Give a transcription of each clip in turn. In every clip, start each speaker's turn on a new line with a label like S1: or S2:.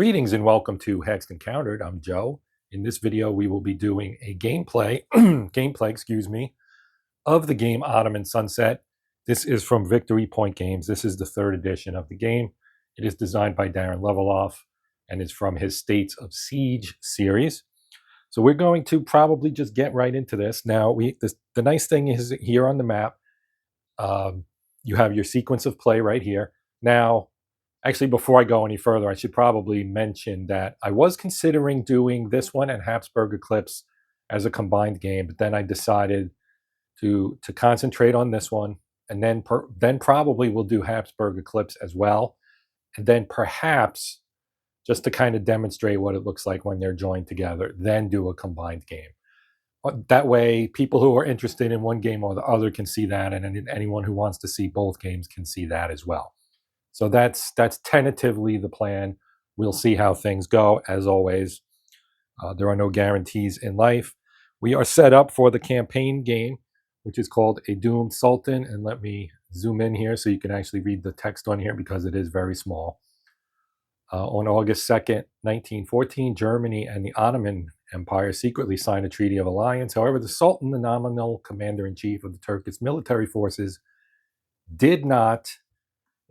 S1: Greetings and welcome to Hexed Encountered. I'm Joe. In this video, we will be doing a gameplay, of the game Ottoman Sunset. This is from Victory Point Games. This is the third edition of the game. It is designed by Darin Leviloff and is from his States of Siege series. So we're going to probably just get right into this. Now, the nice thing is here on the map, you have your sequence of play right here. Now, actually, before I go any further, I should probably mention that I was considering doing this one and Habsburg Eclipse as a combined game, but then I decided to concentrate on this one, and then probably we'll do Habsburg Eclipse as well, and then perhaps just to kind of demonstrate what it looks like when they're joined together, then do a combined game. That way, people who are interested in one game or the other can see that, and anyone who wants to see both games can see that as well. So that's tentatively the plan. We'll see how things go. As always, there are no guarantees in life. We are set up for the campaign game, which is called A Doomed Sultan. And let me zoom in here so you can actually read the text on here because it is very small. On August 2nd, 1914, Germany and the Ottoman Empire secretly signed a treaty of alliance. However, the Sultan, the nominal commander-in-chief of the Turkish military forces, did not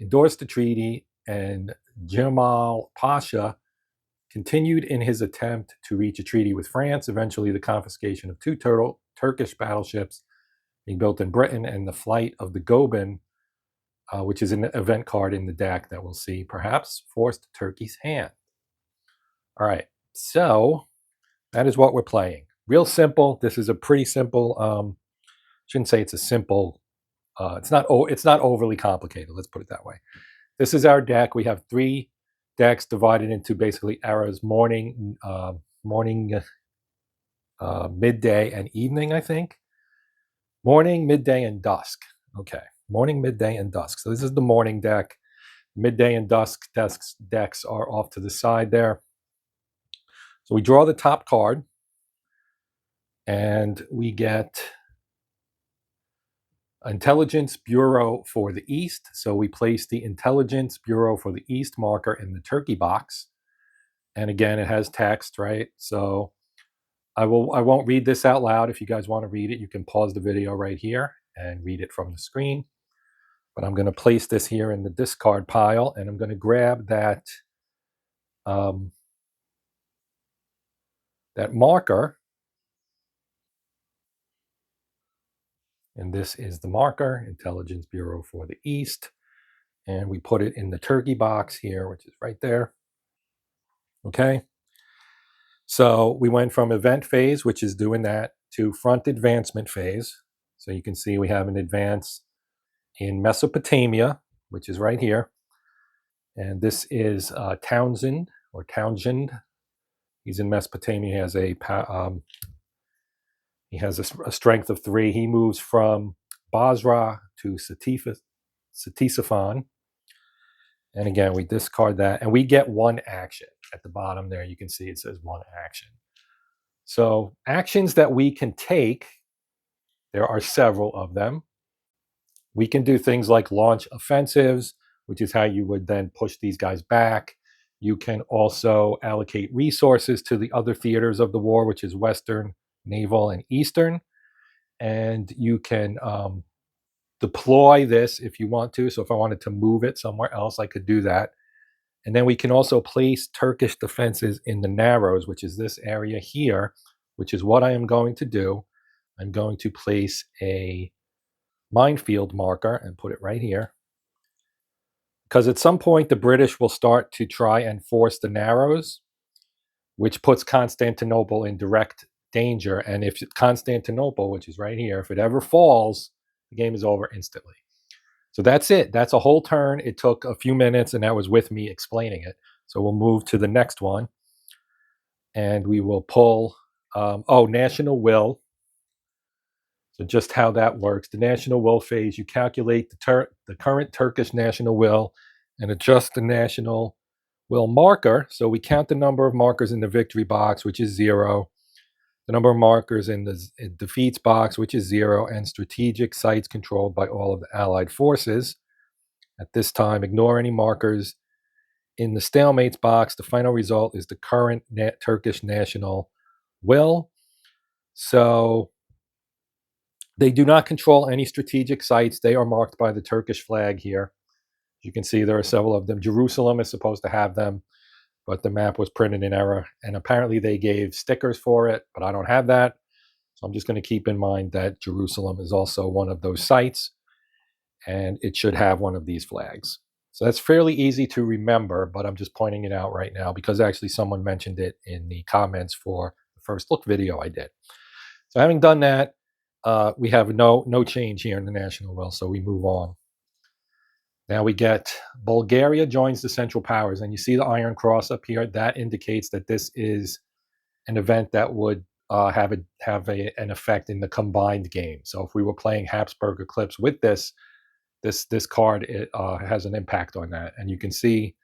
S1: endorsed the treaty, and Jamal Pasha continued in his attempt to reach a treaty with France. Eventually, the confiscation of two Turkish battleships being built in Britain and the flight of the Goeben, which is an event card in the deck that we'll see, perhaps forced Turkey's hand. All right, so that is what we're playing. Real simple. This is a pretty simple, shouldn't say it's a simple, it's not overly complicated. Let's put it that way. This is our deck. We have three decks divided into basically eras: morning, midday, and evening. I think morning, midday, and dusk. Okay, morning, midday, and dusk. So this is the morning deck. Midday and dusk decks are off to the side there. So we draw the top card, and we get Intelligence Bureau for the East. So we place the Intelligence Bureau for the East marker in the turkey box. And again, it has text, right? So I won't read this out loud. If you guys want to read it, you can pause the video right here and read it from the screen. But I'm going to place this here in the discard pile, and I'm going to grab that that marker. And this is the marker, Intelligence Bureau for the East. And we put it in the turkey box here, which is right there. Okay. So we went from event phase, which is doing that, to front advancement phase. So you can see we have an advance in Mesopotamia, which is right here. And this is Townsend. He's in Mesopotamia. He has a strength of 3. He moves from Basra to Ctesiphon. And again, we discard that, and we get 1 action. At the bottom there, you can see it says 1 action. So actions that we can take, there are several of them. We can do things like launch offensives, which is how you would then push these guys back. You can also allocate resources to the other theaters of the war, which is Western, Naval, and Eastern. And you can deploy this if you want to. So if I wanted to move it somewhere else, I could do that. And then we can also place Turkish defenses in the Narrows, which is this area here, which is what I am going to do. I'm going to place a minefield marker and put it right here. Because at some point, the British will start to try and force the Narrows, which puts Constantinople in direct danger. And if Constantinople, which is right here, if it ever falls, the game is over instantly. So that's it. That's a whole turn. It took a few minutes, and that was with me explaining it. So we'll move to the next one, and we will pull, national will. So just how that works. The national will phase, you calculate the current Turkish national will and adjust the national will marker. So we count the number of markers in the victory box, which is 0. The number of markers in the defeats box, which is 0, and strategic sites controlled by all of the Allied forces. At this time, ignore any markers in the stalemates box, the final result is the current Turkish national will. So they do not control any strategic sites. They are marked by the Turkish flag here. You can see there are several of them. Jerusalem is supposed to have them, but the map was printed in error. And apparently they gave stickers for it, but I don't have that. So I'm just going to keep in mind that Jerusalem is also one of those sites, and it should have one of these flags. So that's fairly easy to remember, but I'm just pointing it out right now because actually someone mentioned it in the comments for the first look video I did. So having done that, we have no change here in the national will, so we move on. Now we get Bulgaria joins the Central Powers, and you see the Iron Cross up here. That indicates that this is an event that would have an effect in the combined game. So if we were playing Habsburg Eclipse with this card, it has an impact on that. And you can see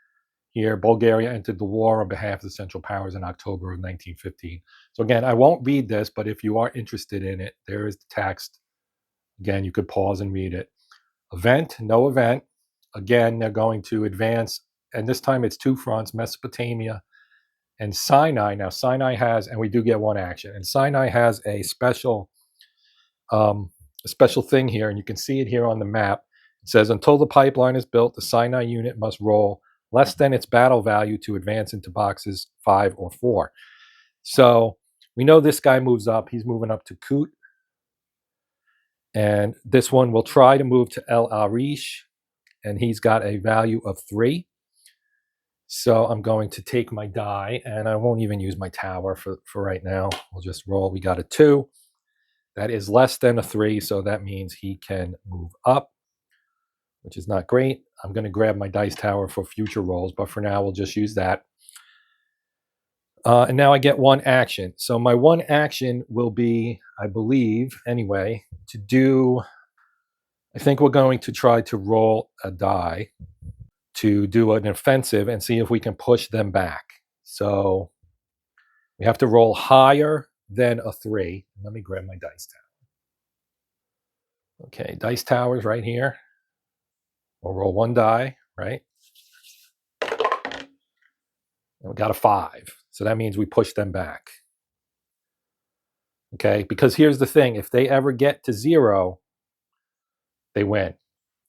S1: here, Bulgaria entered the war on behalf of the Central Powers in October of 1915. So again, I won't read this, but if you are interested in it, there is the text. Again, you could pause and read it. Event, no event. Again, they're going to advance, and this time it's two fronts, Mesopotamia and Sinai. Now, Sinai has, and we do get one action, and Sinai has a special thing here, and you can see it here on the map. It says, until the pipeline is built, the Sinai unit must roll less than its battle value to advance into boxes 5 or 4. So we know this guy moves up. He's moving up to Kut. And this one will try to move to El Arish, and he's got a value of 3. So I'm going to take my die, and I won't even use my tower for right now. We'll just roll. We got a 2. That is less than a 3, so that means he can move up, which is not great. I'm going to grab my dice tower for future rolls, but for now, we'll just use that. And now I get one action. So my one action will be, I believe, anyway, to do, I think we're going to try to roll a die to do an offensive and see if we can push them back. So we have to roll higher than a 3. Let me grab my dice tower. Okay, dice tower's right here. We'll roll one die, right? And we got a 5. So that means we push them back. Okay, because here's the thing. If they ever get to 0, they win.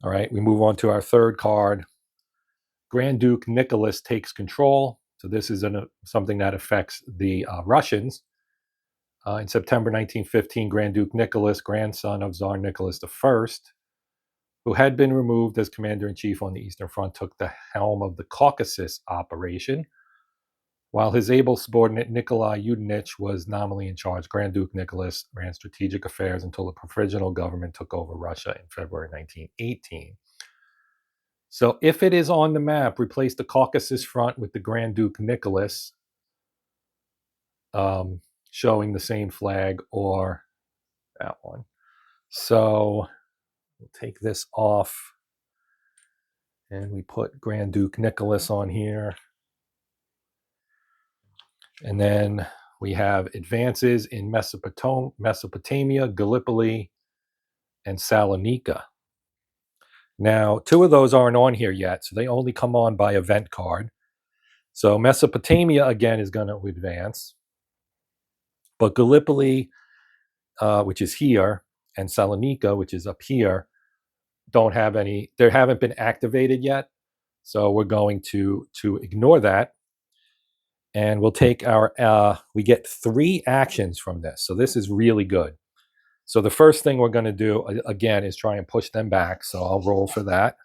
S1: All right, we move on to our third card. Grand Duke Nicholas takes control. So this is something that affects the Russians. In September 1915, Grand Duke Nicholas, grandson of Tsar Nicholas I, who had been removed as commander-in-chief on the Eastern Front, took the helm of the Caucasus operation. While his able subordinate Nikolai Yudenich was nominally in charge, Grand Duke Nicholas ran strategic affairs until the provisional government took over Russia in February 1918. So if it is on the map, replace the Caucasus front with the Grand Duke Nicholas, showing the same flag, or that one. So we'll take this off, and we put Grand Duke Nicholas on here. And then we have advances in Mesopotamia, Gallipoli, and Salonika. Now, 2 of those aren't on here yet, so they only come on by event card. So Mesopotamia, again, is going to advance. But Gallipoli, which is here, and Salonika, which is up here, don't have any, they haven't been activated yet. So we're going to ignore that. And we'll take our, we get 3 actions from this. So this is really good. So the first thing we're going to do, again, is try and push them back. So I'll roll for that.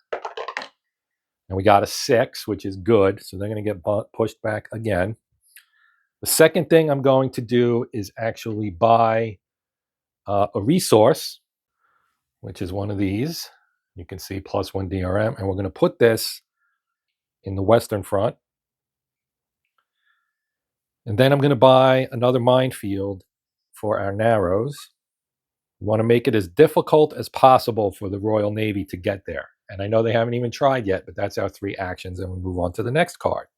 S1: And we got a 6, which is good. So they're going to get pushed back again. The second thing I'm going to do is actually buy a resource, which is one of these. You can see +1 DRM. And we're going to put this in the Western Front. And then I'm going to buy another minefield for our Narrows. We want to make it as difficult as possible for the Royal Navy to get there. And I know they haven't even tried yet, but that's our 3 actions, and we move on to the next card.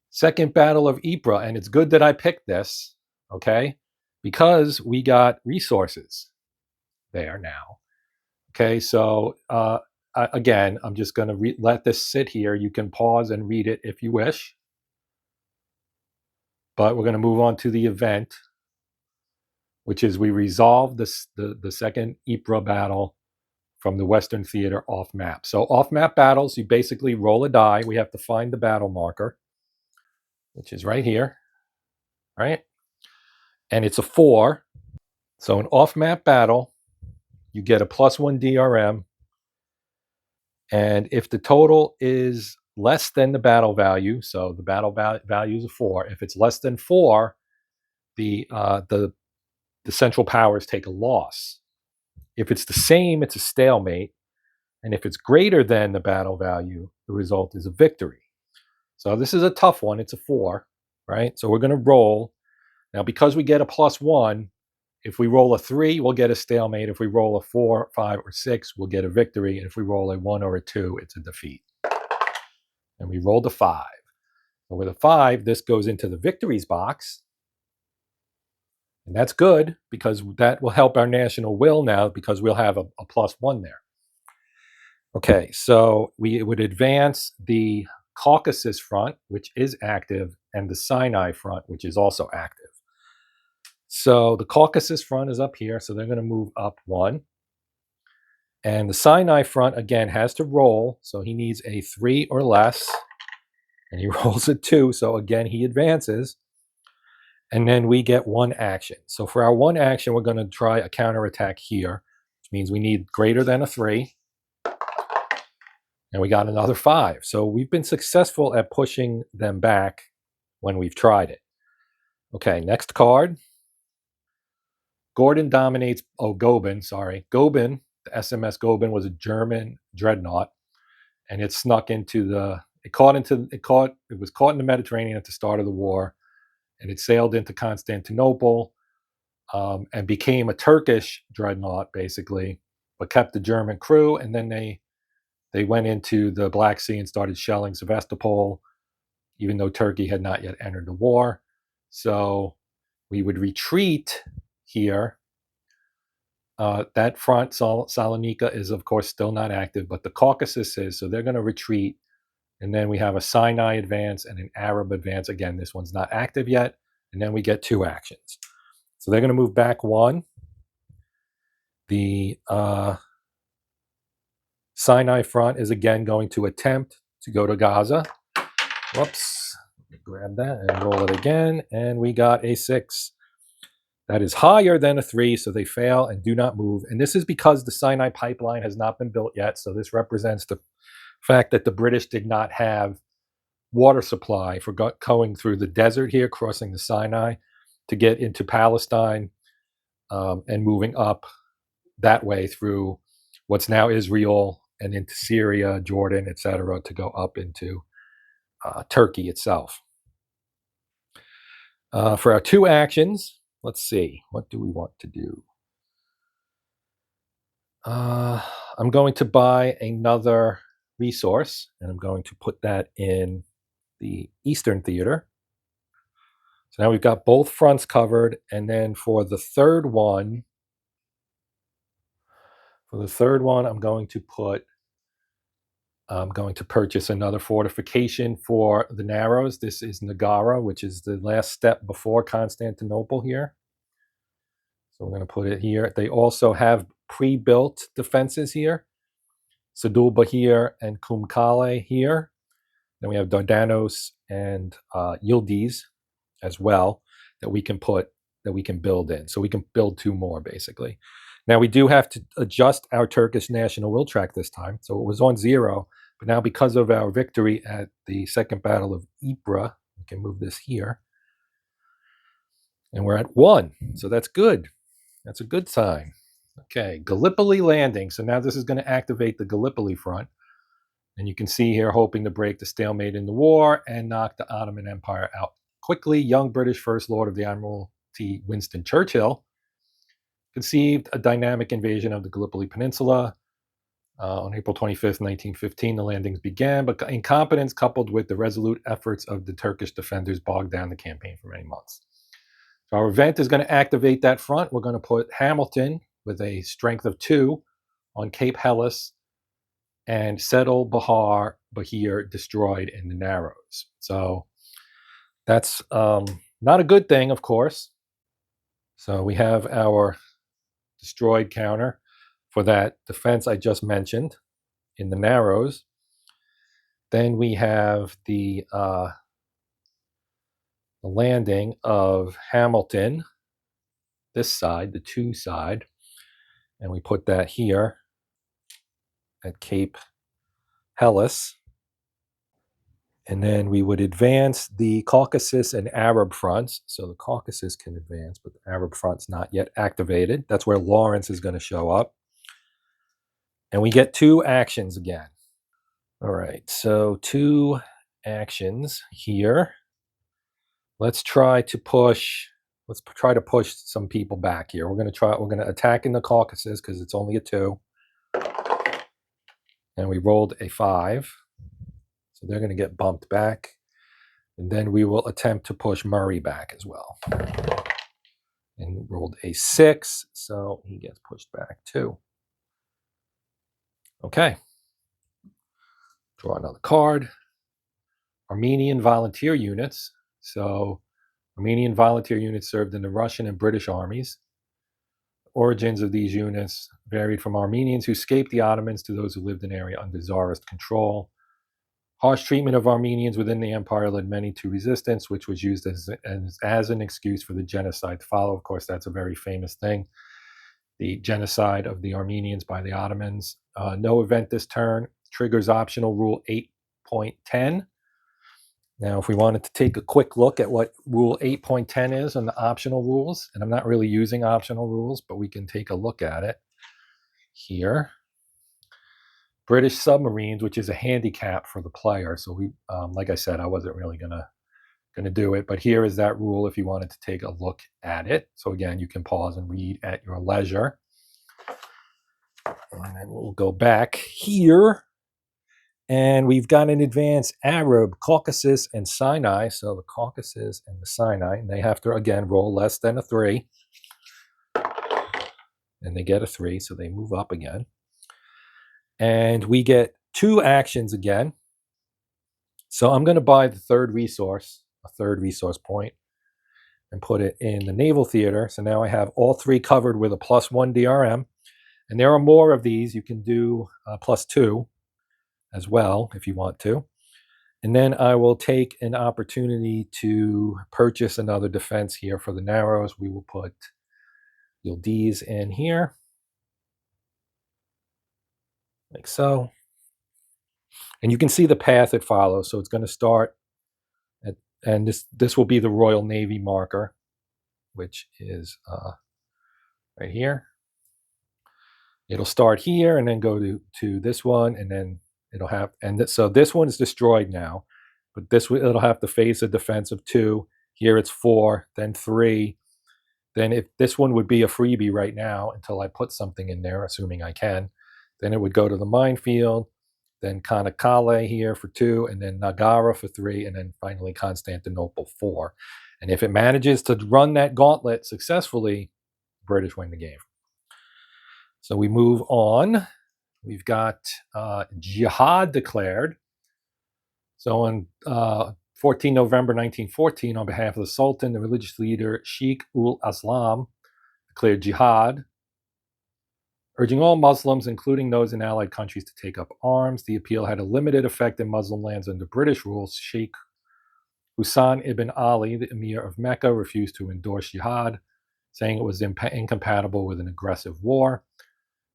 S1: Second Battle of Ypres, and it's good that I picked this, okay, because we got resources there now. Okay, so again, I'm just going to let this sit here. You can pause and read it if you wish. But we're going to move on to the event, which is we resolve the second Ypres battle from the Western Theater off map. So off map battles, you basically roll a die. We have to find the battle marker, which is right here, right? And it's a 4. So an off map battle, you get a +1 DRM. And if the total is less than the battle value, so the battle value is a 4. If it's less than 4, the Central Powers take a loss. If it's the same, it's a stalemate. And if it's greater than the battle value, the result is a victory. So this is a tough one. It's a 4, right? So we're going to roll. Now, because we get a +1, if we roll a 3, we'll get a stalemate. If we roll a 4, 5, or 6, we'll get a victory. And if we roll a 1 or a 2, it's a defeat. And we rolled a 5. So with a 5, this goes into the victories box. And that's good because that will help our national will now because we'll have a +1 there. Okay, so we would advance the Caucasus front, which is active, and the Sinai front, which is also active. So the Caucasus front is up here, so they're going to move up 1. And the Sinai front, again, has to roll, so he needs a 3 or less. And he rolls a 2, so again, he advances. And then we get 1 action. So for our 1 action, we're going to try a counterattack here, which means we need greater than a 3. And we got another 5. So we've been successful at pushing them back when we've tried it. Okay, next card. Gobin, sorry. Gobin, the SMS Gobin was a German dreadnought, and it snuck into it was caught in the Mediterranean at the start of the war, and it sailed into Constantinople and became a Turkish dreadnought, basically, but kept the German crew, and then they went into the Black Sea and started shelling Sevastopol, even though Turkey had not yet entered the war. So we would retreat here. That front, Salonika, is, of course, still not active, but the Caucasus is, so they're going to retreat. And then we have a Sinai advance and an Arab advance. Again, this one's not active yet. And then we get 2 actions. So they're going to move back 1. The Sinai front is again going to attempt to go to Gaza. Whoops. Grab that and roll it again. And we got a 6. That is higher than a 3, so they fail and do not move. And this is because the Sinai pipeline has not been built yet. So this represents the fact that the British did not have water supply for going through the desert here, crossing the Sinai to get into Palestine and moving up that way through what's now Israel and into Syria, Jordan, etc., to go up into Turkey itself. For our 2 actions, let's see, what do we want to do? I'm going to buy another resource, and I'm going to put that in the Eastern Theater. So now we've got both fronts covered, and then for the third one, I'm going to purchase another fortification for the Narrows. This is Nagara, which is the last step before Constantinople here. So we're going to put it here. They also have pre-built defenses here. Sadulba here and Kumkale here. Then we have Dardanos and Yildiz as well that we can build in. So we can build 2 more, basically. Now we do have to adjust our Turkish national will track this time. So it was on 0, but now because of our victory at the Second Battle of Ypres, we can move this here. And we're at 1. So that's good. That's a good sign. Okay, Gallipoli landing. So now this is going to activate the Gallipoli front. And you can see here, hoping to break the stalemate in the war and knock the Ottoman Empire out quickly. Young British First Lord of the Admiralty, Winston Churchill, conceived a dynamic invasion of the Gallipoli Peninsula. On April 25th, 1915, the landings began, but incompetence coupled with the resolute efforts of the Turkish defenders bogged down the campaign for many months. So our event is going to activate that front. We're going to put Hamilton with a strength of 2 on Cape Helles and settle Bahir destroyed in the Narrows. So that's not a good thing, of course. So we have our destroyed counter for that defense I just mentioned in the Narrows. Then we have the landing of Hamilton, this side, the 2 side, and we put that here at Cape Helles. And then we would advance the Caucasus and Arab fronts. So the Caucasus can advance, but the Arab front's not yet activated. That's where Lawrence is going to show up. And we get 2 actions again. All right, so 2 actions here. Let's try to push some people back here. We're going to attack in the Caucasus because it's only a 2. And we rolled a 5. So they're going to get bumped back. And then we will attempt to push Murray back as well. And rolled a 6, so he gets pushed back too. Okay. Draw another card. Armenian volunteer units. So Armenian volunteer units served in the Russian and British armies. Origins of these units varied from Armenians who escaped the Ottomans to those who lived in the area under Tsarist control. Harsh treatment of Armenians within the empire led many to resistance, which was used as an excuse for the genocide to follow. Of course, that's a very famous thing. The genocide of the Armenians by the Ottomans. No event this turn triggers optional rule 8.10. Now, if we wanted to take a quick look at what rule 8.10 is on the optional rules, and I'm not really using optional rules, but we can take a look at it here. British submarines, which is a handicap for the player. So we, like I said, I wasn't really gonna do it, but here is that rule if you wanted to take a look at it. So again, you can pause and read at your leisure. And then we'll go back here. And we've got an advanced Arab, Caucasus, and Sinai. So the Caucasus and the Sinai, and they have to, again, roll less than a 3. And they get a 3, so they move up again. And we get 2 actions again. So I'm going to buy the a third resource point, and put it in the Naval Theater. So now I have all 3 covered with a +1 DRM. And there are more of these. You can do +2 as well if you want to. And then I will take an opportunity to purchase another defense here for the Narrows. We will put Yildiz in here, like so. And you can see the path it follows. So it's going to start at, and this will be the Royal Navy marker, which is right here. It'll start here and then go to this one, and then it'll have, so this one is destroyed now, but it'll have to face a defense of 2. Here it's 4, then 3. Then if this one would be a freebie right now until I put something in there, assuming I can, then it would go to the minefield, then Kanakkale here for 2, and then Nagara for 3, and then finally Constantinople 4. And if it manages to run that gauntlet successfully, British win the game. So we move on. We've got jihad declared. So on 14 November 1914, on behalf of the Sultan, the religious leader Sheikh ul Islam declared jihad, urging all Muslims, including those in allied countries, to take up arms. The appeal had a limited effect in Muslim lands under British rule. Sheikh Hussein ibn Ali, the emir of Mecca, refused to endorse jihad, saying it was incompatible with an aggressive war.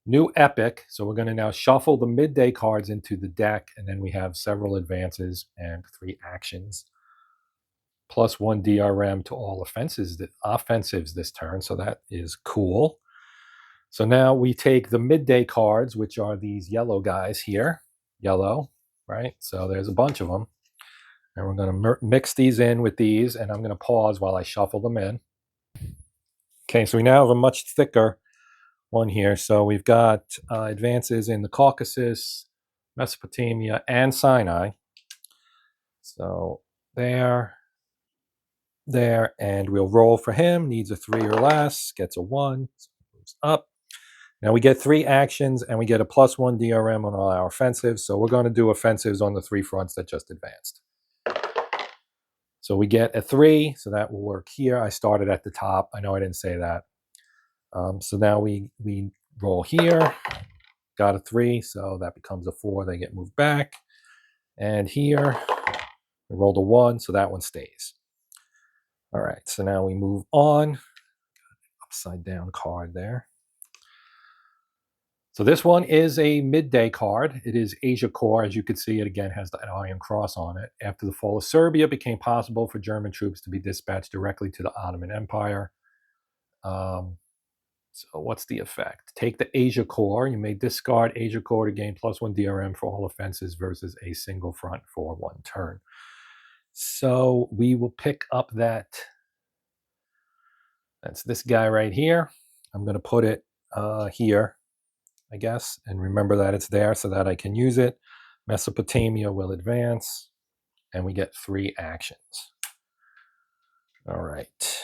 S1: New epic. So we're going to now shuffle the midday cards into the deck, and then we have several advances and 3 actions. +1 DRM to all offensives this turn, so that is cool. So now we take the midday cards, which are these yellow guys here. Yellow, right? So there's a bunch of them. And we're going to mix these in with these, and I'm going to pause while I shuffle them in. Okay, so we now have a much thicker one here. So we've got advances in the Caucasus, Mesopotamia, and Sinai. So there, and we'll roll for him. Needs a 3 or less, gets a 1, so moves up. Now we get 3 actions and we get a +1 DRM on all our offensives. So we're going to do offensives on the 3 fronts that just advanced. So we get a 3, so that will work here. I started at the top. I know I didn't say that. So now we roll here. Got a 3, so that becomes a 4. They get moved back. And here, we rolled a 1, so that one stays. All right, so now we move on. Upside down card there. So this one is a midday card. It is Asia Core. As you can see, it again has the Iron Cross on it. After the fall of Serbia, it became possible for German troops to be dispatched directly to the Ottoman Empire. So what's the effect? Take the Asia Core. You may discard Asia Core to gain +1 DRM for all offenses versus a single front for 1 turn. So we will pick up that. That's this guy right here. I'm going to put it here, I guess, and remember that it's there so that I can use it. Mesopotamia will advance, and we get 3 actions. All right.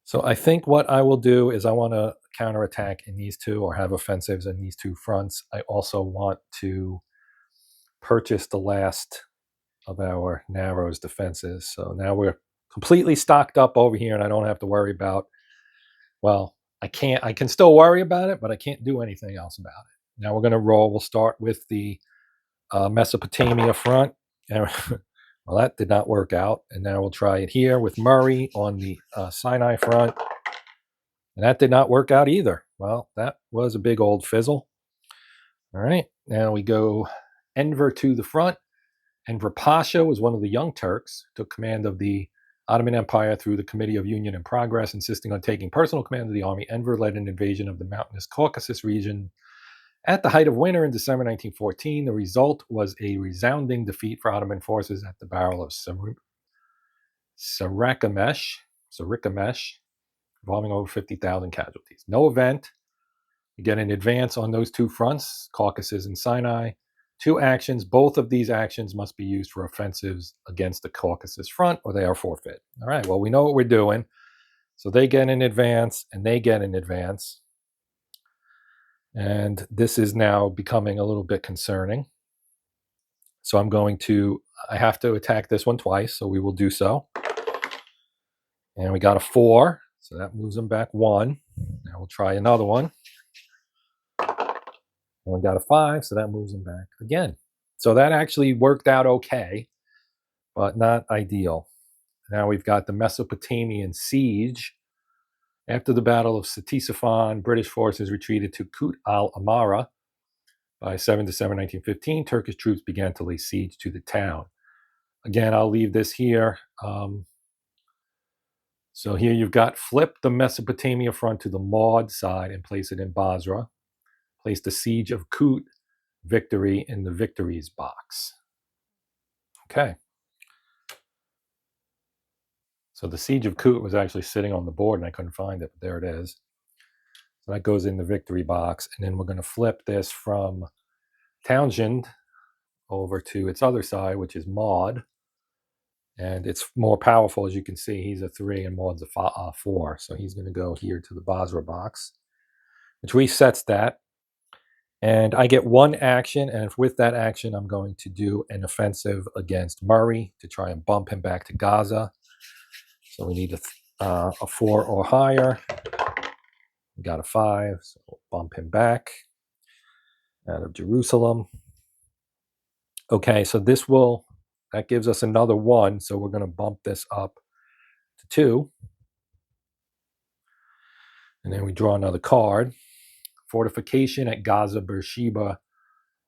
S1: So I think what I will do is I want to counterattack in these 2 or have offensives in these 2 fronts. I also want to purchase the last of our Narrows defenses. So now we're completely stocked up over here, and I don't have to worry about, well, I can still worry about it, but I can't do anything else about it. Now we're going to roll. We'll start with the Mesopotamia front. And, well, that did not work out. And now we'll try it here with Murray on the Sinai front. And that did not work out either. Well, that was a big old fizzle. All right, now we go Enver to the front. Enver Pasha was one of the Young Turks, took command of the Ottoman Empire through the Committee of Union and Progress, insisting on taking personal command of the army. Enver led an invasion of the mountainous Caucasus region at the height of winter in December 1914. The result was a resounding defeat for Ottoman forces at the Battle of Sarikamesh, involving over 50,000 casualties. No event. You get an advance on those 2 fronts, Caucasus and Sinai. 2 actions. Both of these actions must be used for offensives against the Caucasus front, or they are forfeit. All right, well, we know what we're doing. So they get an advance, and they get an advance. And this is now becoming a little bit concerning. So I have to attack this one twice, so we will do so. And we got a 4, so that moves them back 1. Now we'll try another one. And we got a 5, so that moves them back again. So that actually worked out okay, but not ideal. Now we've got the Mesopotamian siege. After the Battle of Ctesiphon, British forces retreated to Kut al-Amara. By 7 December 1915, Turkish troops began to lay siege to the town. Again, I'll leave this here. So here you've got flip the Mesopotamia front to the Maud side and place it in Basra. Place the siege of Kut victory in the victories box. Okay. So the siege of Kut was actually sitting on the board and I couldn't find it, but there it is. So that goes in the victory box. And then we're going to flip this from Townshend over to its other side, which is Maud. And it's more powerful, as you can see. He's a 3 and Maud's a 4. So he's going to go here to the Basra box, which resets that. And I get 1 action, and with that action, I'm going to do an offensive against Murray to try and bump him back to Gaza. So we need a 4 or higher. We got a 5, so we'll bump him back out of Jerusalem. Okay, so that gives us another 1, so we're going to bump this up to 2. And then we draw another card. Fortification at Gaza-Beersheba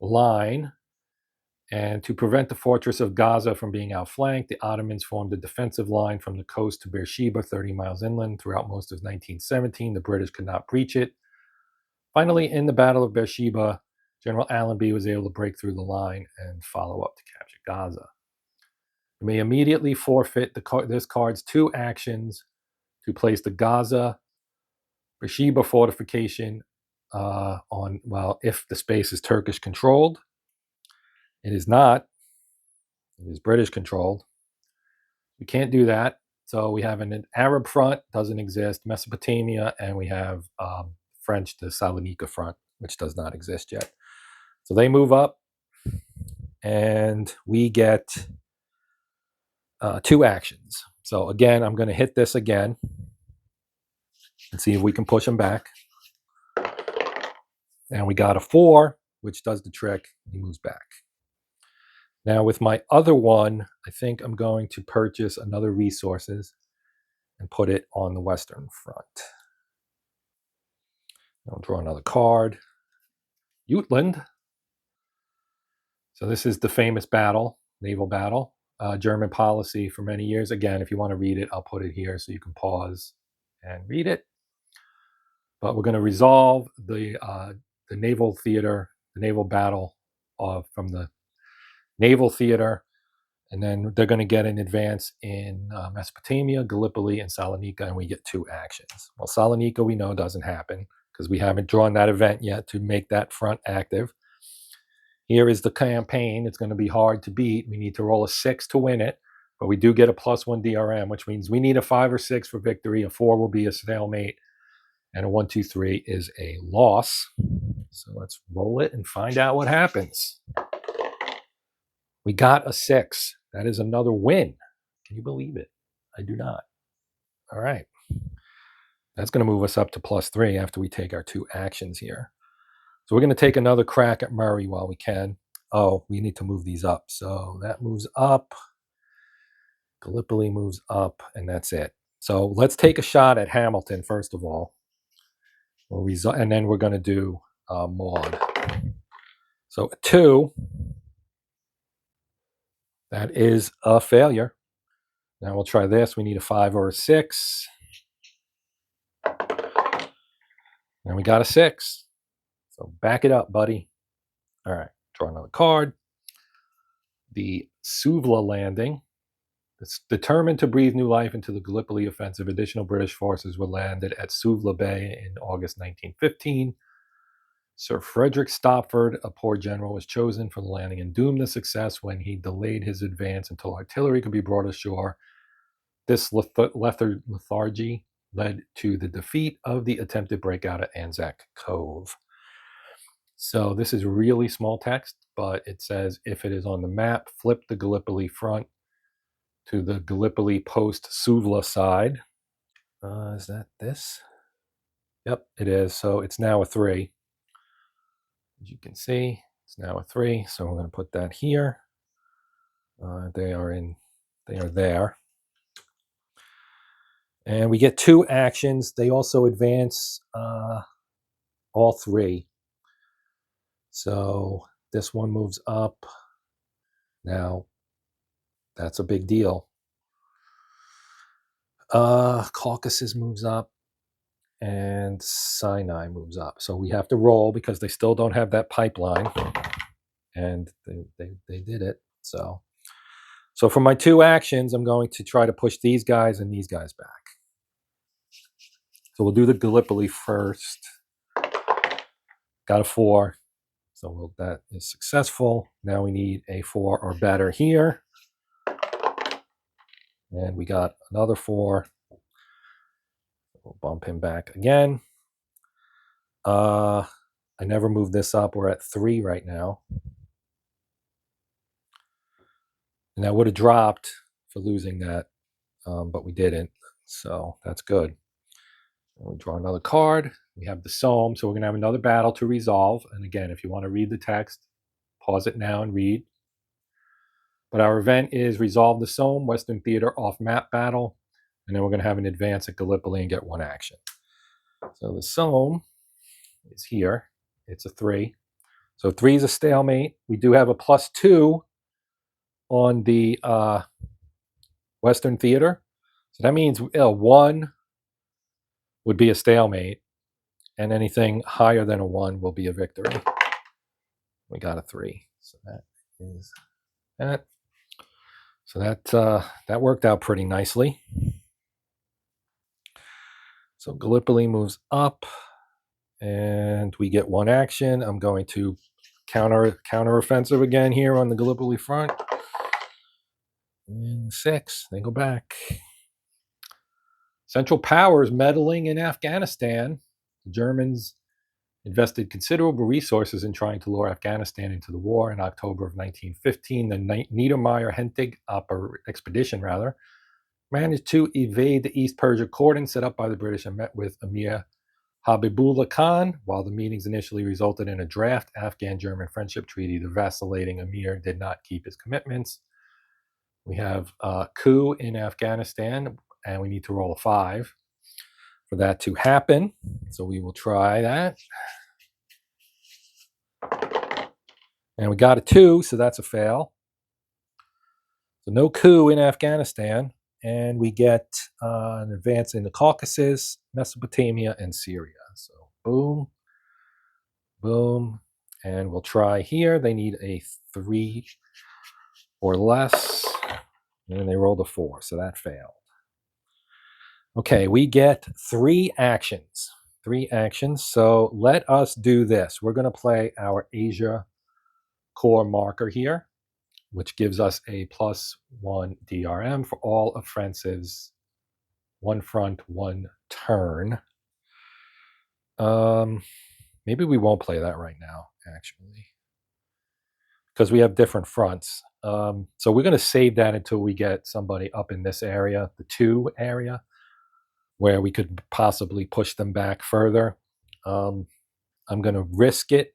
S1: line. And to prevent the fortress of Gaza from being outflanked, the Ottomans formed a defensive line from the coast to Beersheba, 30 miles inland. Throughout most of 1917, the British could not breach it. Finally, in the Battle of Beersheba, General Allenby was able to break through the line and follow up to capture Gaza. You may immediately forfeit this card's 2 actions to place the Gaza Beersheba fortification if the space is Turkish controlled. It is not. It is British controlled. We can't do that. So we have an Arab front, doesn't exist, Mesopotamia, and we have French, the Salonika front, which does not exist yet. So they move up, and we get 2 actions. So again, I'm going to hit this again and see if we can push them back. And we got a 4, which does the trick. He moves back. Now with my other one, I think I'm going to purchase another resources and put it on the Western front. I'll draw another card. Jutland. So this is the famous battle, naval battle, German policy for many years. Again, if you want to read it, I'll put it here so you can pause and read it. But we're going to resolve the naval theater, the naval battle from the naval theater, and then they're going to get an advance in Mesopotamia, Gallipoli, and Salonika, and we get 2 actions. Well, Salonika we know doesn't happen because we haven't drawn that event yet to make that front active. Here is the campaign. It's going to be hard to beat. We need to roll a 6 to win it, but we do get a +1 DRM, which means we need a 5 or 6 for victory. A 4 will be a stalemate, and a 1, 2, 3 is a loss. So let's roll it and find out what happens. We got a 6. That is another win. Can you believe it? I do not. All right. That's going to move us up to +3 after we take our 2 actions here. So we're going to take another crack at Murray while we can. Oh, we need to move these up. So that moves up. Gallipoli moves up, and that's it. So let's take a shot at Hamilton, first of all. And then we're going to do Maud. So a 2. That is a failure. Now we'll try this. We need a 5 or a 6. And we got a 6. So back it up, buddy. All right, draw another card. The Suvla landing. It's determined to breathe new life into the Gallipoli offensive. Additional British forces were landed at Suvla Bay in August 1915. Sir Frederick Stopford, a poor general, was chosen for the landing and doomed to success when he delayed his advance until artillery could be brought ashore. This lethargy led to the defeat of the attempted breakout at Anzac Cove. So this is really small text, but it says if it is on the map, flip the Gallipoli front to the Gallipoli post-Suvla side. Is that this? Yep, it is. So it's now a 3. As you can see, it's now a 3. So we're going to put that here. They are there. And we get 2 actions. They also advance all 3. So this one moves up. Now, that's a big deal. Caucasus moves up, and Sinai moves up. So we have to roll because they still don't have that pipeline, and they did it. So for my 2 actions, I'm going to try to push these guys and these guys back. So we'll do the Gallipoli first. Got a 4. So that is successful. Now we need a 4 or better here. And we got another 4. We'll bump him back again. I never moved this up. We're at 3 right now. And I would have dropped for losing that, but we didn't. So that's good. And we draw another card. We have the Somme. So we're going to have another battle to resolve. And again, if you want to read the text, pause it now and read. But our event is resolve the Somme, Western Theater off-map battle. And then we're going to have an advance at Gallipoli and get 1 action. So the Somme is here. It's a 3. So 3 is a stalemate. We do have a +2 on the Western Theater. So that means 1 would be a stalemate, and anything higher than a 1 will be a victory. We got a 3. So that is that. So that worked out pretty nicely. So Gallipoli moves up, and we get 1 action. I'm going to counter offensive again here on the Gallipoli front. And 6. They go back. Central powers meddling in Afghanistan. The Germans invested considerable resources in trying to lure Afghanistan into the war. In October of 1915, the Niedermeyer-Hentig expedition managed to evade the East Persia cordon set up by the British and met with Emir Habibullah Khan. While the meetings initially resulted in a draft Afghan-German friendship treaty, the vacillating Emir did not keep his commitments. We have a coup in Afghanistan, and we need to roll a 5 for that to happen. So we will try that. And we got a 2, so that's a fail. So no coup in Afghanistan. And we get an advance in the Caucasus, Mesopotamia, and Syria. So boom, boom. And we'll try here. They need a 3 or less. And they rolled a 4, so that failed. Okay, we get 3 actions. 3 actions. So let us do this. We're going to play our Asia core marker here, which gives us a +1 DRM for all offensives, 1 front, 1 turn. Maybe we won't play that right now, actually, because we have different fronts. So we're going to save that until we get somebody up in this area, the 2 area, where we could possibly push them back further. I'm going to risk it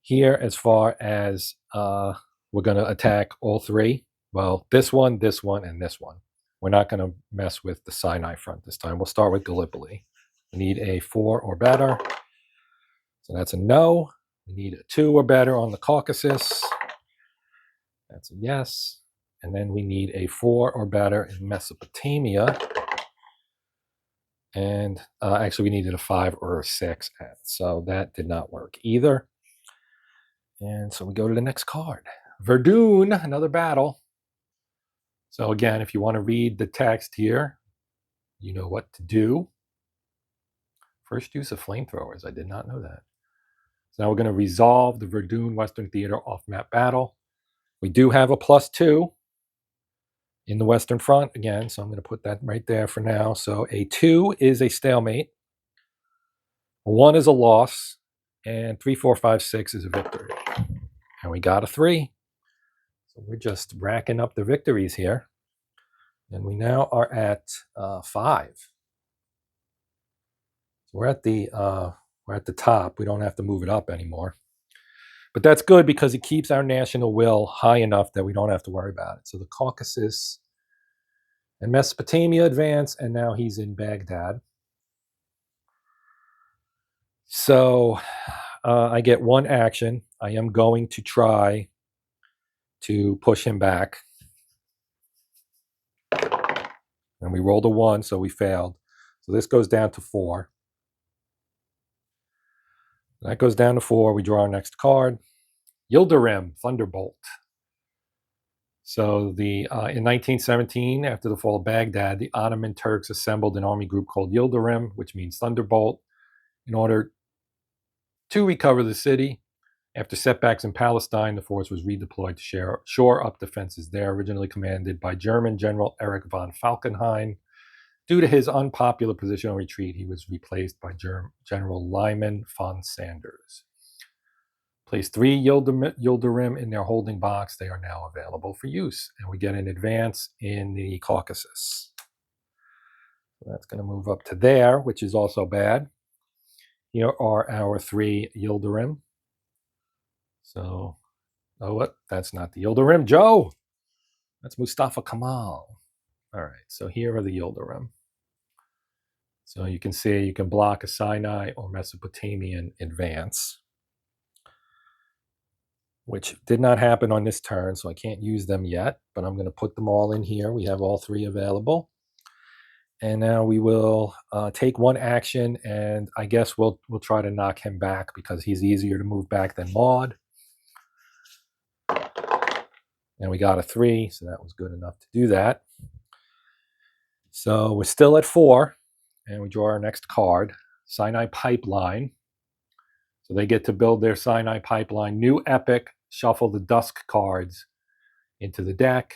S1: here as far as we're going to attack all 3. Well, this one, and this one. We're not going to mess with the Sinai front this time. We'll start with Gallipoli. We need a 4 or better. So that's a no. We need a 2 or better on the Caucasus. That's a yes. And then we need a 4 or better in Mesopotamia. And actually, we needed a 5 or a 6. So that did not work either. And so we go to the next card. Verdun, another battle. So again, if you want to read the text here, you know what to do. First use of flamethrowers. I did not know that. So now we're going to resolve the Verdun Western Theater off-map battle. We do have a +2 in the Western Front again, so I'm going to put that right there for now. So a 2 is a stalemate, a 1 is a loss, and 3, 4, 5, 6 is a victory. And we got a 3. So we're just racking up the victories here. And we now are at 5. So we're at the top. We don't have to move it up anymore. But that's good because it keeps our national will high enough that we don't have to worry about it. So the Caucasus and Mesopotamia advance, and now he's in Baghdad. So I get 1 action. I am going to try to push him back. And we rolled a 1, so we failed. So this goes down to 4. That goes down to 4. We draw our next card. Yildirim, Thunderbolt. So in 1917, after the fall of Baghdad, the Ottoman Turks assembled an army group called Yildirim, which means Thunderbolt, in order to recover the city. After setbacks in Palestine, the force was redeployed to shore up defenses there, originally commanded by German General Erich von Falkenhayn. Due to his unpopular position on retreat, he was replaced by General Lyman von Sanders. Place 3 Yildirim in their holding box. They are now available for use. And we get an advance in the Caucasus. So that's going to move up to there, which is also bad. Here are our 3 Yildirim. So, oh, what? That's not the Yildirim. Joe! That's Mustafa Kemal. All right, so here are the Yildirim. So you can see you can block a Sinai or Mesopotamian advance, which did not happen on this turn, so I can't use them yet, but I'm going to put them all in here. We have all 3 available. And now we will take 1 action, and I guess we'll try to knock him back because he's easier to move back than Maud. And we got a 3, so that was good enough to do that. So we're still at 4, and we draw our next card, Sinai Pipeline. So they get to build their Sinai Pipeline. New Epic, shuffle the Dusk cards into the deck.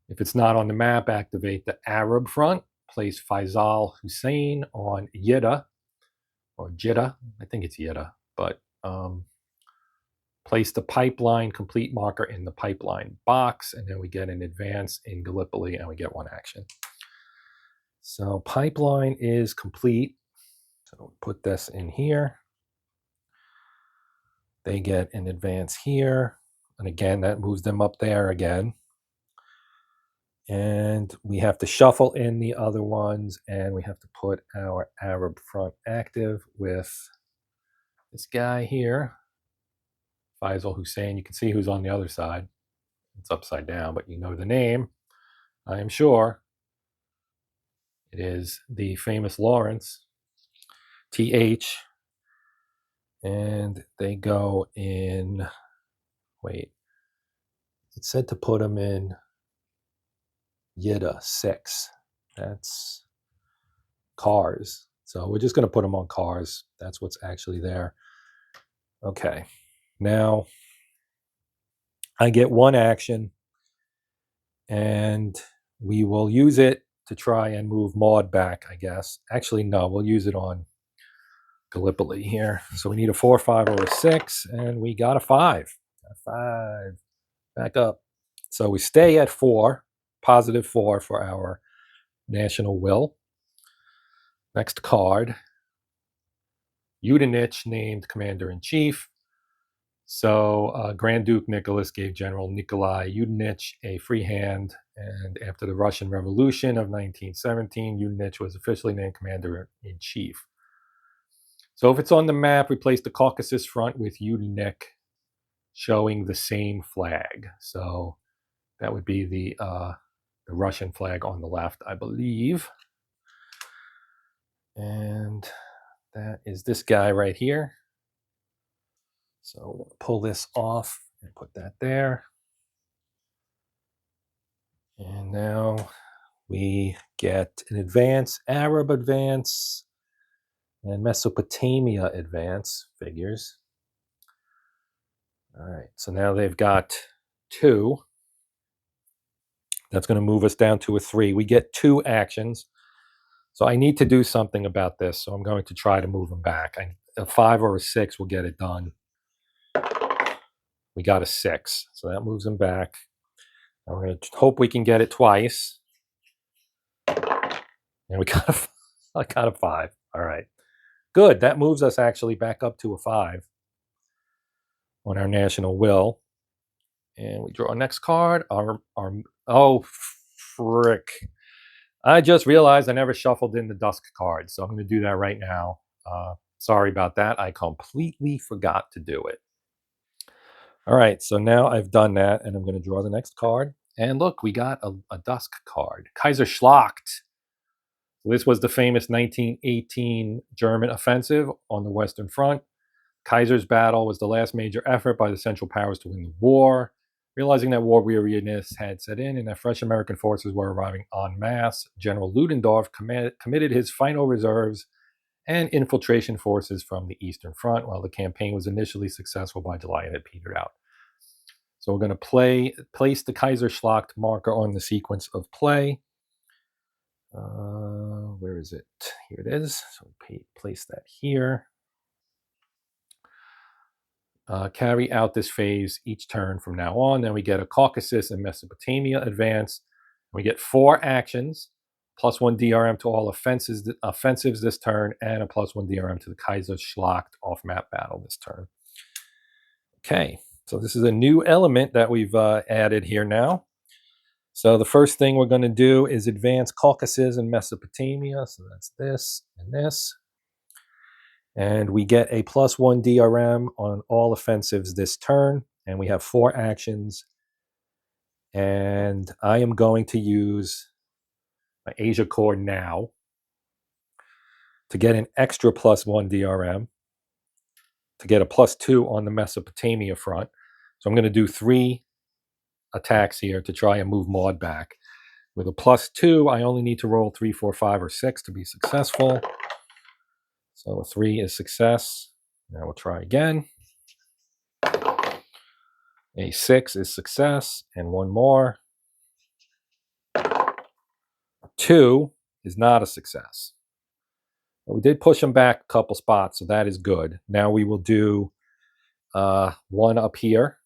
S1: If it's not on the map, activate the Arab front, place Faisal Hussein on Yidda, or Jidda. I think it's Yidda, but place the pipeline complete marker in the pipeline box, and then we get an advance in Gallipoli, and we get 1 action. So pipeline is complete. So put this in here. They get an advance here. And again, that moves them up there again. And we have to shuffle in the other ones, and we have to put our Arab front active with this guy here, Faisal Hussein. You can see who's on the other side. It's upside down, but you know the name, I am sure. It is the famous Lawrence, TH. And they go in, wait, it said to put them in Yidda 6. That's cars. So we're just going to put them on cars. That's what's actually there. Okay. Now I get 1 action, and we will use it to try and move Maud back, I guess. Actually, no, we'll use it on Gallipoli here. So we need a 4, 5, or a 6, and we got a 5. A 5. Back up. So we stay at 4, positive 4 for our national will. Next card, Yudenich named commander-in-chief. So Grand Duke Nicholas gave General Nikolai Yudenich a free hand, and after the Russian Revolution of 1917, Yudenich was officially named commander-in-chief. So if it's on the map, we place the Caucasus front with Yudenich showing the same flag. So that would be the Russian flag on the left, I believe. And that is this guy right here. So we'll pull this off and put that there. And now we get an advance, Arab advance, and Mesopotamia advance figures. All right, so now they've got 2. That's going to move us down to a 3. We get 2 actions. So I need to do something about this. So I'm going to try to move them back. A 5 or a 6 will get it done. We got a 6. So that moves them back. And we're going to hope we can get it twice. And we got I got a 5. All right. Good. That moves us actually back up to a 5 on our national will. And we draw our next card. Oh, frick. I just realized I never shuffled in the dusk card, so I'm going to do that right now. Sorry about that. I completely forgot to do it. All right, so now I've done that, and I'm going to draw the next card. And look, we got a dusk card. Kaiserschlacht. This was the famous 1918 German offensive on the Western Front. Kaiser's battle was the last major effort by the Central Powers to win the war. Realizing that war weariness had set in and that fresh American forces were arriving en masse, General Ludendorff committed his final reserves and infiltration forces from the Eastern Front. While the campaign was initially successful, by July it had petered out. So we're going to place the Kaiserschlacht marker on the sequence of play. Where is it? Here it is. So place that here. Carry out this phase each turn from now on. Then we get a Caucasus and Mesopotamia advance. We get 4 actions, +1 DRM to all offensives this turn, and a +1 DRM to the Kaiserschlacht off-map battle this turn. Okay, so this is a new element that we've added here now. So the first thing we're going to do is advance Caucasus and Mesopotamia. So that's this and this. And we get a +1 DRM on all offensives this turn. And we have 4 actions. And I am going to use my Asia Corps now to get an extra +1 DRM, to get a +2 on the Mesopotamia front. So I'm going to do 3 attacks here to try and move Maud back. With a +2, I only need to roll 3, 4, 5, or 6 to be successful. So a 3 is success. Now we'll try again. A 6 is success, and 1 more. 2 is not a success. But we did push them back a couple spots, so that is good. Now we will do one up here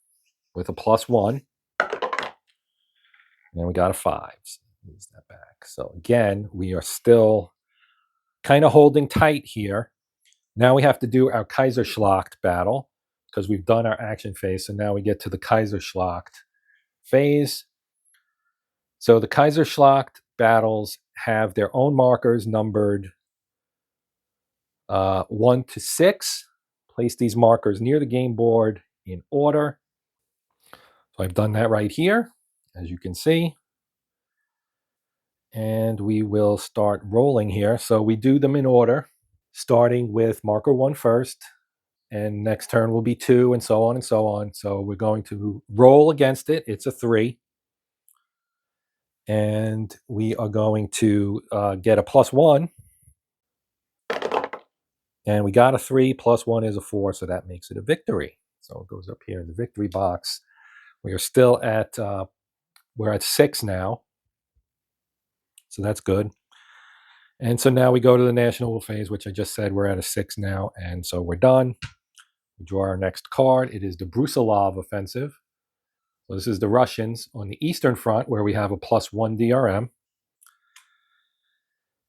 S1: with a +1. And then we got a 5. So move that back. So again, we are still kind of holding tight here. Now we have to do our Kaiserschlacht battle because we've done our action phase. So now we get to the Kaiserschlacht phase. So the Kaiserschlacht battles have their own markers numbered 1 to 6. Place these markers near the game board in order. So I've done that right here, as you can see. And we will start rolling here. So we do them in order, starting with marker 1 first, and next turn will be 2, and so on and so on. So we're going to roll against it. It's a 3. And we are going to get a +1. And we got a 3, +1 is a 4, so that makes it a victory. So it goes up here in the victory box. We are still at, we're at 6 now. So that's good. And so now we go to the national phase, which I just said we're at a 6 now. And so we're done. We draw our next card. It is the Brusilov offensive. So this is the Russians on the Eastern Front where we have a +1 DRM.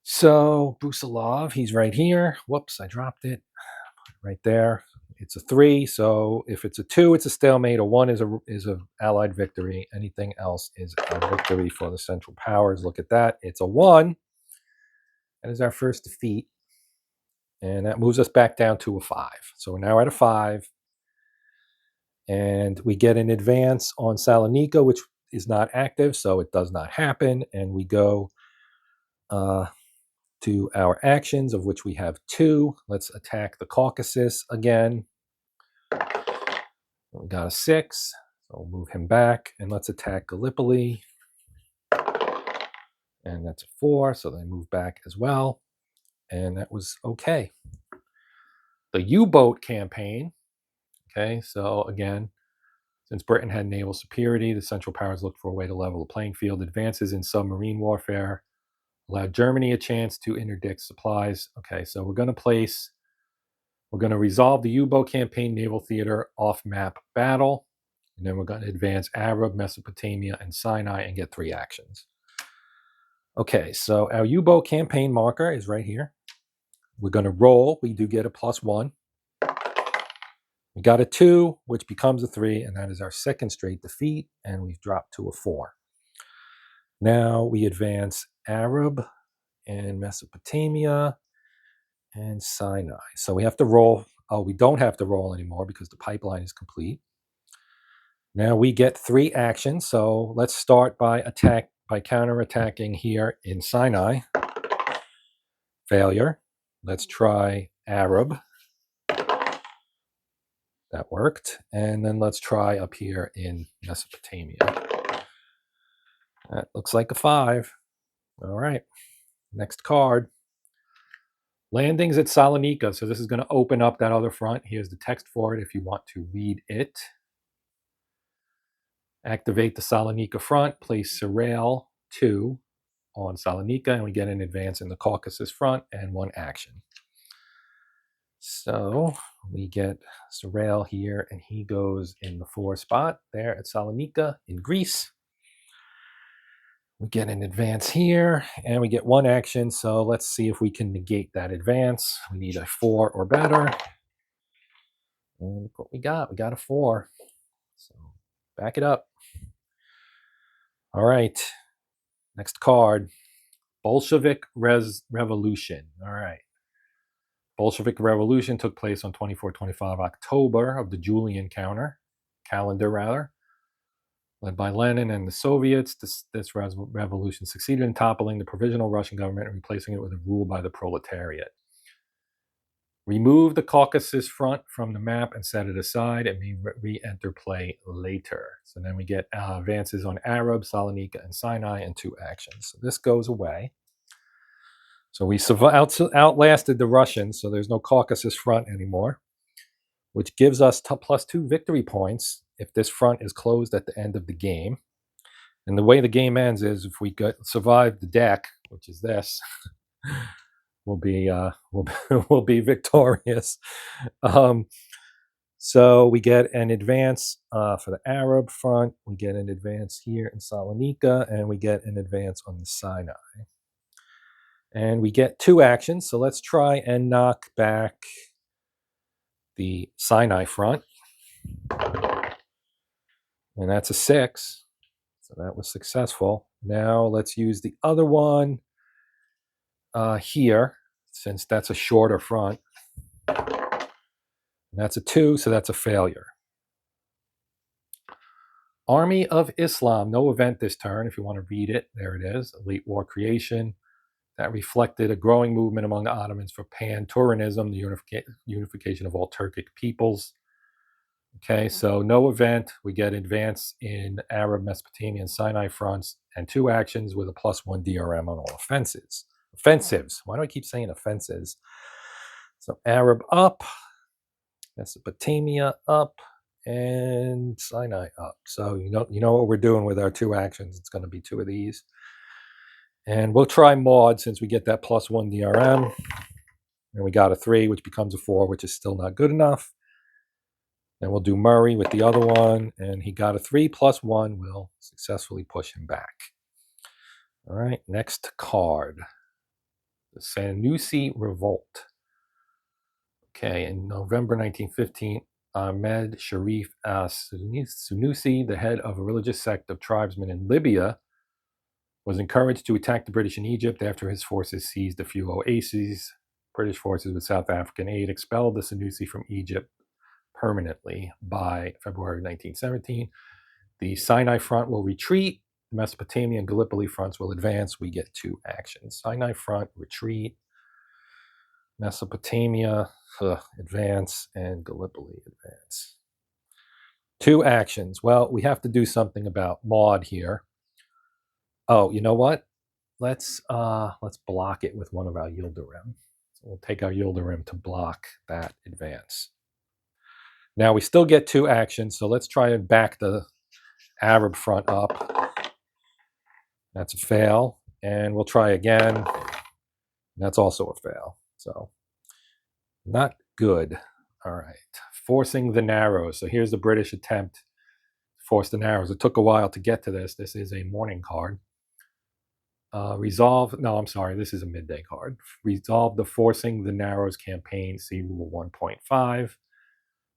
S1: So Brusilov, he's right here. Whoops, I dropped it. Right there. It's a 3. So if it's a 2, it's a stalemate. A 1 is a Allied victory. Anything else is a victory for the Central Powers. Look at that. It's a 1. That is our first defeat. And that moves us back down to a 5. So we're now at a 5. And we get an advance on Salonika, which is not active, so it does not happen. And we go to our actions, of which we have 2. Let's attack the Caucasus again. We got a 6, so we'll move him back. And let's attack Gallipoli. And that's a 4, so they move back as well. And that was okay. The U-boat campaign. Okay, so again, since Britain had naval superiority, the Central Powers looked for a way to level the playing field. Advances in submarine warfare allowed Germany a chance to interdict supplies. Okay, so we're going to resolve the U-boat campaign naval theater off-map battle, and then we're going to advance Arab, Mesopotamia, and Sinai and get 3 actions. Okay, so our U-boat campaign marker is right here. We're going to roll. We do get a +1. We got a 2, which becomes a 3, and that is our second straight defeat, and we've dropped to a 4. Now we advance Arab and Mesopotamia and Sinai. So we have to roll. Oh, we don't have to roll anymore because the pipeline is complete. Now we get 3 actions. So let's start by counterattacking here in Sinai. Failure. Let's try Arab. That worked. And then let's try up here in Mesopotamia. That looks like a 5. All right. Next card. Landings at Salonika. So this is going to open up that other front. Here's the text for it if you want to read it. Activate the Salonika front. Place Serail 2 on Salonika, and we get an advance in the Caucasus front and 1 action. So we get Serail here, and he goes in the 4 spot there at Salonika in Greece. We get an advance here, and we get 1 action. So let's see if we can negate that advance. We need a 4 or better. And look what we got. We got a 4. So back it up. All right. Next card. Bolshevik Revolution. All right. Bolshevik Revolution took place on 24-25 October of the Julian calendar, led by Lenin and the Soviets. This revolution succeeded in toppling the provisional Russian government and replacing it with a rule by the proletariat. Remove the Caucasus front from the map and set it aside. It may re-enter play later. So then we get advances on Arab, Salonika, and Sinai and 2 actions. So this goes away. So we outlasted the Russians, so there's no Caucasus front anymore, which gives us +2 victory points if this front is closed at the end of the game. And the way the game ends is if we survive the deck, which is this, we'll be we'll be victorious. So we get an advance for the Arab front. We get an advance here in Salonika, and we get an advance on the Sinai. And we get 2 actions. So let's try and knock back the Sinai front. And that's a 6. So that was successful. Now let's use the other one here, since that's a shorter front. And that's a 2, so that's a failure. Army of Islam, no event this turn. If you want to read it, there it is. A late war creation that reflected a growing movement among the Ottomans for pan-Turanism, the unification of all Turkic peoples. Okay, so no event. We get advance in Arab, Mesopotamian, Sinai fronts, and 2 actions with a +1 DRM on all offensives. Offensives. Why do I keep saying offenses? So Arab up, Mesopotamia up, and Sinai up. So you know what we're doing with our 2 actions. It's going to be 2 of these. And we'll try Maud since we get that +1 DRM. And we got a 3, which becomes a 4, which is still not good enough. And we'll do Murray with the other one. And he got a 3 +1. We'll successfully push him back. All right, next card. The Senussi Revolt. Okay, in November 1915, Ahmed Sharif Senussi, the head of a religious sect of tribesmen in Libya, was encouraged to attack the British in Egypt after his forces seized a few oases. British forces with South African aid expelled the Senussi from Egypt permanently by February 1917. The Sinai front will retreat. The Mesopotamia and Gallipoli fronts will advance. We get 2 actions. Sinai front, retreat. Mesopotamia, advance, and Gallipoli, advance. 2 actions. Well, we have to do something about Maud here. Oh, you know what? Let's block it with one of our Yildirim. So we'll take our Yildirim to block that advance. Now we still get 2 actions, so let's try and back the Arab front up. That's a fail, and we'll try again. That's also a fail. So not good. All right, forcing the narrows. So here's the British attempt to force the narrows. It took a while to get to this. This is a morning card. Resolve, no, I'm sorry, this is a midday card. Resolve the Forcing the Narrows campaign, see Rule 1.5.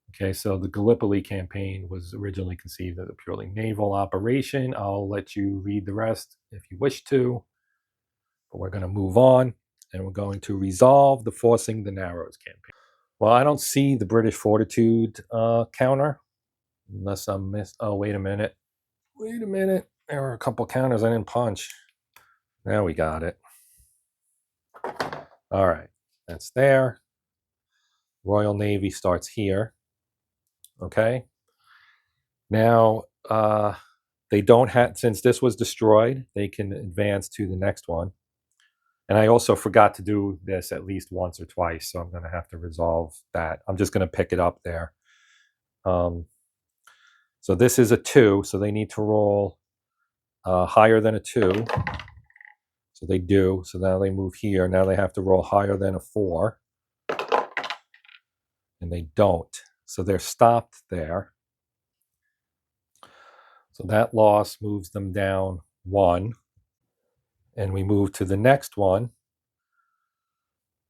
S1: Okay, so the Gallipoli campaign was originally conceived as a purely naval operation. I'll let you read the rest if you wish to, but we're going to move on, and we're going to resolve the Forcing the Narrows campaign. Well, I don't see the British fortitude counter, unless I'm missed. Oh, wait a minute. Wait a minute. There were a couple counters I didn't punch. Now we got it. All right, that's there. Royal Navy starts here. Okay. Now, they don't have, since this was destroyed, they can advance to the next one. And I also forgot to do this at least once or twice, so I'm going to have to resolve that. I'm just going to pick it up there. So this is a 2, so they need to roll higher than a 2. So they do. So now they move here. Now they have to roll higher than a 4. And they don't. So they're stopped there. So that loss moves them down 1. And we move to the next one.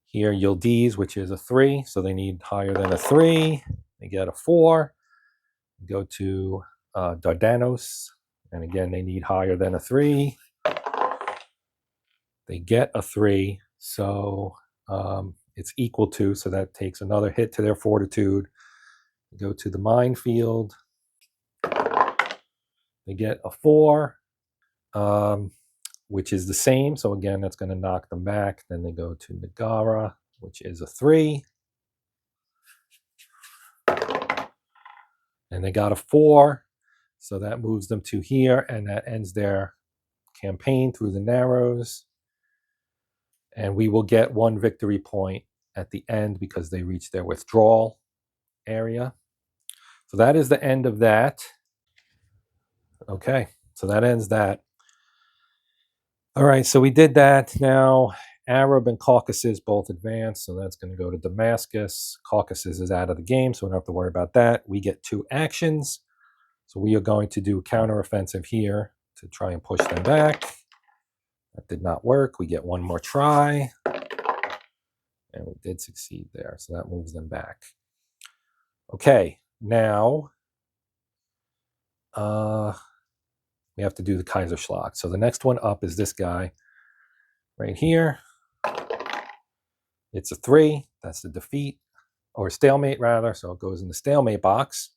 S1: Here, Yildiz, which is a 3. So they need higher than a 3. They get a 4. Go to Dardanos. And again, they need higher than a 3. They get a 3. So it's equal to. So that takes another hit to their fortitude. Go to the minefield. They get a 4. Which is the same. So again, that's going to knock them back. Then they go to Nagara, which is a 3. And they got a 4. So that moves them to here, and that ends their campaign through the Narrows. And we will get 1 victory point at the end because they reach their withdrawal area. So that is the end of that. Okay, So that ends that. All right, so we did that. Now, Arab and Caucasus both advanced, so that's going to go to Damascus. Caucasus is out of the game, so we don't have to worry about that. We get 2 actions. So we are going to do a counteroffensive here to try and push them back. That did not work. We get 1 more try. And we did succeed there, so that moves them back. Okay, now we have to do the Kaiserschlag. So the next one up is this guy right here. It's a 3. That's the defeat, or stalemate rather. So it goes in the stalemate box.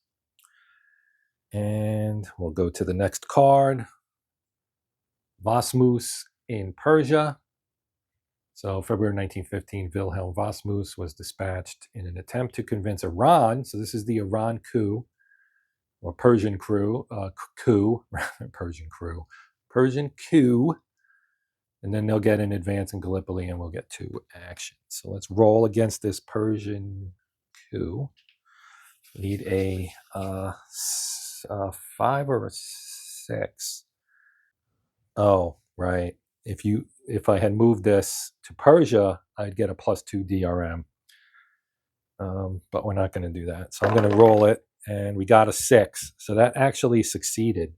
S1: And we'll go to the next card. Vasmus in Persia. So February 1915, Wilhelm Vasmus was dispatched in an attempt to convince Iran. So this is the Iran coup, or Persian coup, Persian coup. And then they'll get an advance in Gallipoli, and we'll get 2 actions. So let's roll against this Persian coup. We need a 5 or a 6. Oh, right. If I had moved this to Persia, I'd get a +2 DRM. But we're not going to do that. So I'm going to roll it, and we got a 6. So that actually succeeded.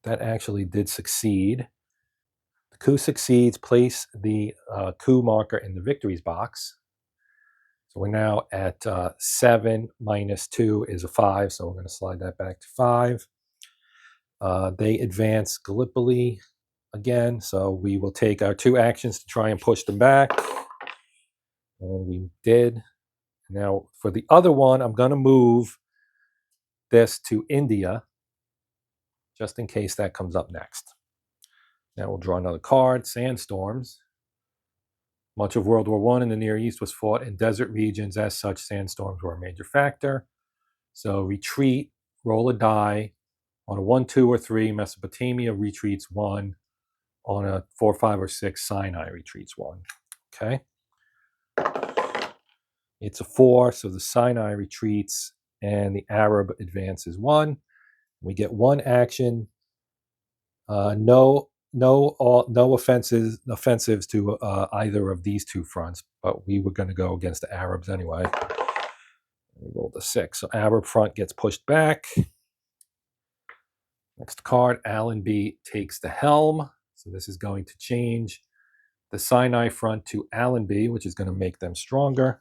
S1: That actually did succeed. The coup succeeds. Place the coup marker in the victories box. So we're now at 7 minus 2 is a 5. So we're going to slide that back to 5. They advance Gallipoli again. So we will take our 2 actions to try and push them back. And we did. Now for the other one, I'm going to move this to India, just in case that comes up next. Now we'll draw another card, Sandstorms. Much of World War I in the Near East was fought in desert regions. As such, sandstorms were a major factor. So retreat, roll a die. On a 1, 2, or 3, Mesopotamia retreats 1. On a 4, 5, or 6, Sinai retreats 1. Okay. It's a 4, so the Sinai retreats and the Arab advances 1. We get 1 action. No offensives to either of these 2 fronts, but we were going to go against the Arabs anyway. We rolled a 6, so Arab front gets pushed back. Next card, Allenby takes the helm. So this is going to change the Sinai front to Allenby, which is going to make them stronger.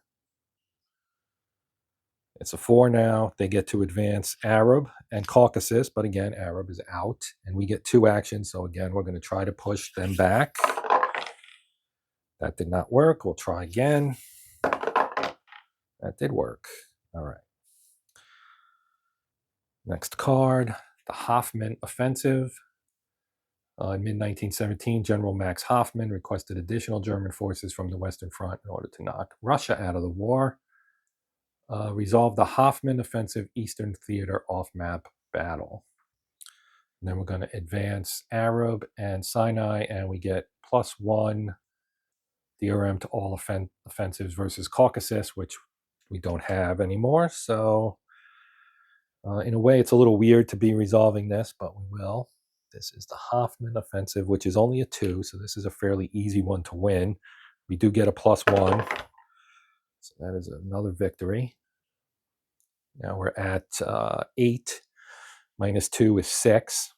S1: It's a 4 now. They get to advance Arab and Caucasus, but again, Arab is out. And we get 2 actions, so again, we're going to try to push them back. That did not work. We'll try again. That did work. All right. Next card, the Hoffman Offensive. In mid-1917, General Max Hoffman requested additional German forces from the Western Front in order to knock Russia out of the war. Resolve the Hoffman Offensive Eastern Theater off-map battle. And then we're going to advance Arab and Sinai, and we get +1 DRM to all offensives versus Caucasus, which we don't have anymore. So in a way, it's a little weird to be resolving this, but we will. This is the Hoffman Offensive, which is only a 2, so this is a fairly easy one to win. We do get a +1, so that is another victory. Now we're at 8 minus 2 is 6.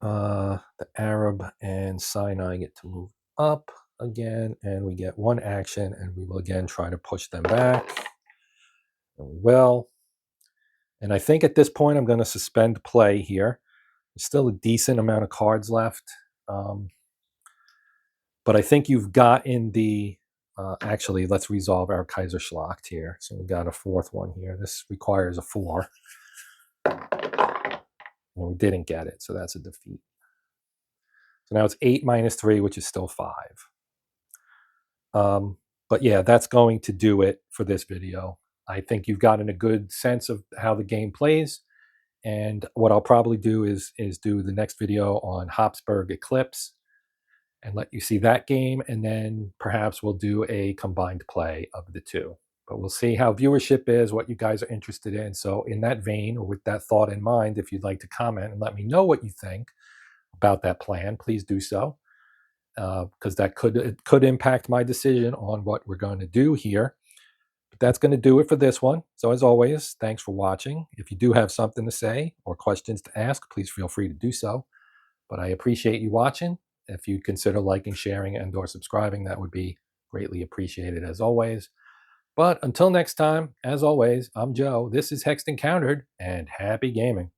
S1: The Arab and Sinai get to move up again, and we get 1 action, and we will again try to push them back. And we will. And I think at this point I'm going to suspend play here. There's still a decent amount of cards left. But I think you've got in the... actually, let's resolve our Kaiserschlacht here. So we've got a 4th one here. This requires a 4. And we didn't get it, so that's a defeat. So now it's 8 minus 3, which is still 5. But yeah, that's going to do it for this video. I think you've gotten a good sense of how the game plays. And what I'll probably do is do the next video on Habsburg Eclipse and let you see that game. And then perhaps we'll do a combined play of the 2. But we'll see how viewership is, what you guys are interested in. So, in that vein, or with that thought in mind, if you'd like to comment and let me know what you think about that plan, please do so, because it could impact my decision on what we're going to do here. But that's going to do it for this one. So, as always, thanks for watching. If you do have something to say or questions to ask, please feel free to do so. But I appreciate you watching. If you consider liking, sharing, and/or subscribing, that would be greatly appreciated as always. But until next time, as always, I'm Joe. This is Hexed Encountered, and happy gaming.